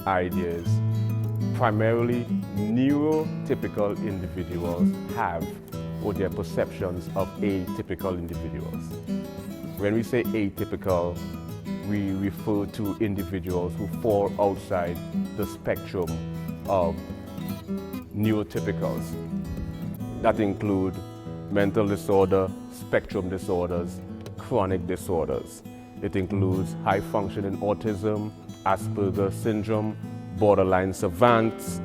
ideas primarily neurotypical individuals have or their perceptions of atypical individuals. When we say atypical, we refer to individuals who fall outside the spectrum of neurotypicals. That include mental disorder, spectrum disorders, chronic disorders. It includes high-functioning autism, Asperger's syndrome, borderline savants,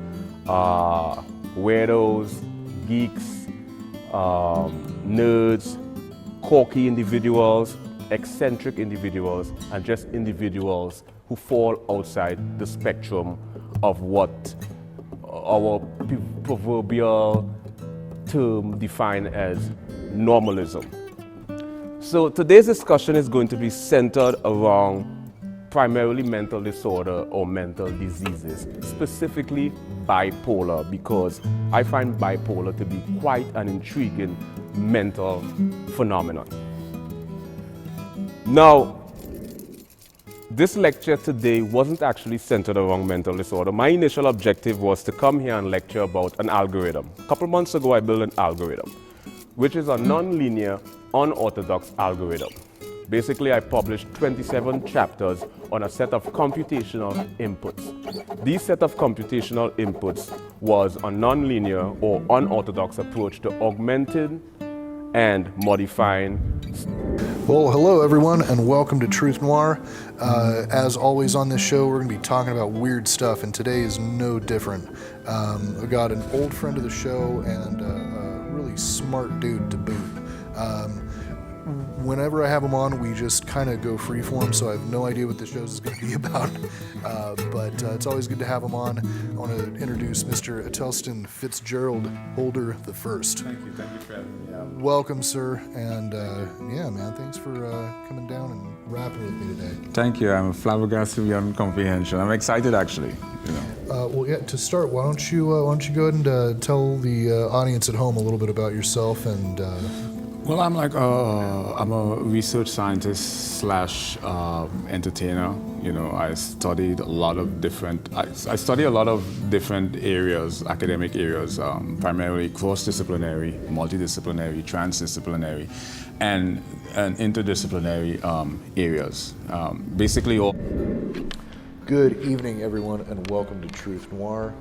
weirdos, geeks, nerds, quirky individuals, eccentric individuals, and just individuals who fall outside the spectrum of what our proverbial term defined as normalism. So today's discussion is going to be centered around primarily mental disorder or mental diseases, specifically bipolar, because I find bipolar to be quite an intriguing mental phenomenon. Now, this lecture today wasn't actually centered around mental disorder. My initial objective was to come here and lecture about an algorithm. A couple months ago, I built an algorithm, which is a non-linear, unorthodox algorithm. Basically, I published 27 chapters on a set of computational inputs. This set of computational inputs was a non-linear or unorthodox approach to augmenting and modifying. Well, hello everyone, and welcome to Truth Noir. As always on this show, we're going to be talking about weird stuff, and today is no different. I've got an old friend of the show and a really smart dude to boot. Whenever I have him on, we just kind of go freeform, so I have no idea what the show is going to be about. But it's always good to have him on. I want to introduce Mr. Atelston Fitzgerald Holder the First. Thank you for having me on. Welcome, sir, and yeah, man, thanks for coming down and rapping with me today. Thank you. I'm flabbergasted beyond comprehension. I'm excited, actually. Well, yeah. To start, why don't you go ahead and tell the audience at home a little bit about yourself and. Well, I'm a research scientist slash entertainer. I studied a lot of different. I study a lot of different areas, academic areas, primarily cross-disciplinary, multidisciplinary, transdisciplinary, and interdisciplinary areas. Basically, all. Good evening, everyone, and welcome to Truth Noir.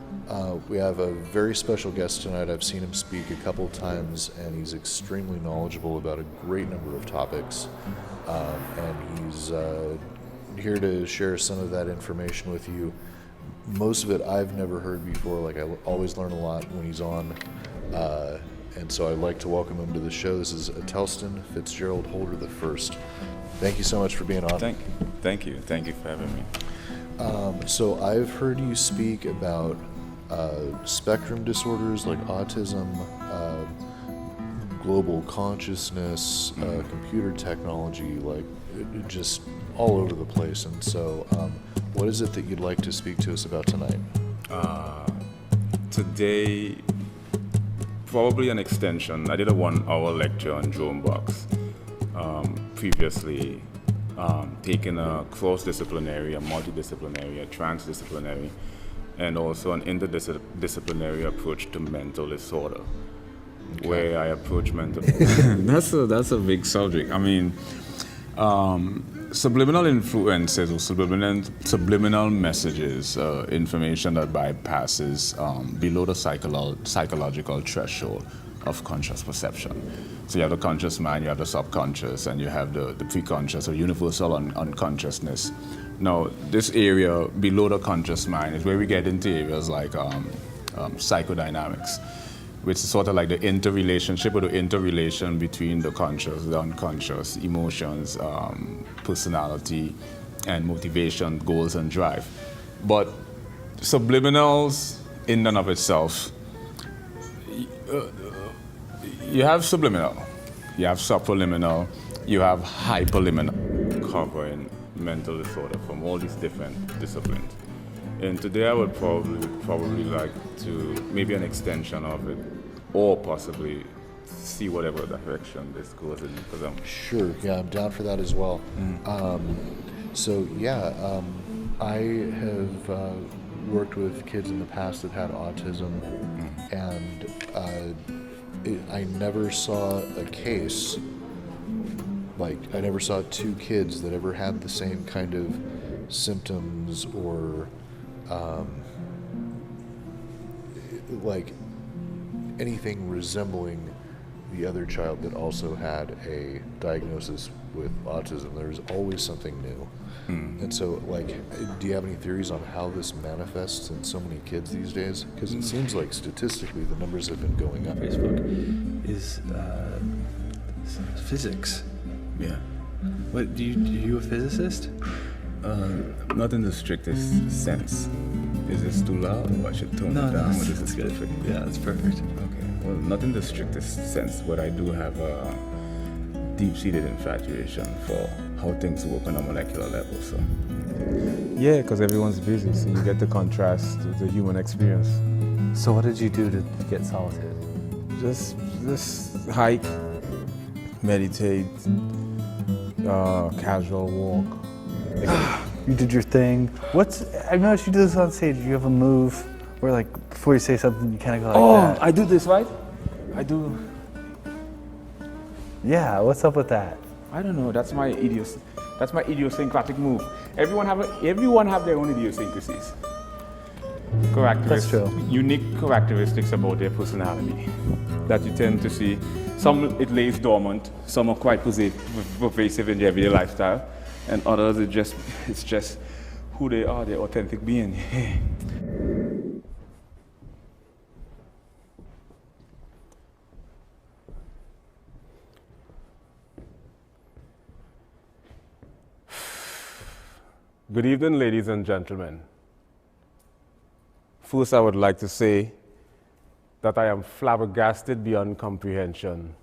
We have a very special guest tonight. I've seen him speak a couple of times, and he's extremely knowledgeable about a great number of topics. And he's here to share some of that information with you. Most of it I've never heard before. Like, I always learn a lot when he's on. And so I'd like to welcome him to the show. This is Atelston Fitzgerald Holder the First. Thank you so much for being on. Thank you for having me. So I've heard you speak about spectrum disorders like autism, global consciousness, computer technology, like just all over the place. And so what is it that you'd like to speak to us about tonight? Today, probably an extension. I did a 1-hour lecture on Dropbox previously. Taking a cross-disciplinary, a multidisciplinary, a transdisciplinary, and also an interdisciplinary approach to mental disorder, where I approach mental. That's a big subject. I mean, subliminal influences or subliminal messages, information that bypasses below the psychological threshold of conscious perception. So you have the conscious mind, you have the subconscious, and you have the preconscious or universal unconsciousness. Now, this area below the conscious mind is where we get into areas like psychodynamics, which is sort of like the interrelationship or the interrelation between the conscious, the unconscious, emotions, personality, and motivation, goals, and drive. But subliminals, in and of itself, you have subliminal, you have supraliminal, you have hyperliminal, covering mental disorder from all these different disciplines. And today I would probably like to, maybe an extension of it, or possibly see whatever direction this goes in. Sure, yeah, I'm down for that as well. So yeah, I have worked with kids in the past that had autism, and I never saw a case, like I never saw two kids that ever had the same kind of symptoms or like anything resembling the other child that also had a diagnosis with autism. There's always something new. And so, like, do you have any theories on how this manifests in so many kids these days? Because it seems like statistically the numbers have been going up. Facebook is physics. Yeah. What, do you a physicist? Not in the strictest sense. Is this too loud, or I should tone it down? Or is this good. perfect? Yeah, that's perfect. Okay. Well, not in the strictest sense, but I do have a deep-seated infatuation for how things work on a molecular level. So. Yeah, because everyone's busy, so you get the contrast with the human experience. So what did you do to get solitude? Just hike, meditate, casual walk. You did your thing. I noticed you do this on stage. You have a move where, like, before you say something, you kind of go like that. I do this, right? I do. Yeah, what's up with that? I don't know. That's my idiosyncratic move. Everyone have their own idiosyncrasies. That's true. Unique characteristics about their personality that you tend to see. Some it lays dormant. Some are quite pervasive in their everyday lifestyle, and others it's just who they are, their authentic being. Good evening, ladies and gentlemen. First, I would like to say that I am flabbergasted beyond comprehension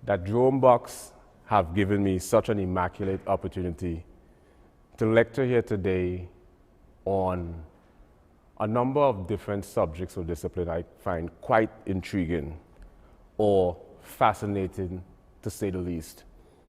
that Dromebox have given me such an immaculate opportunity to lecture here today on a number of different subjects or disciplines I find quite intriguing or fascinating, to say the least.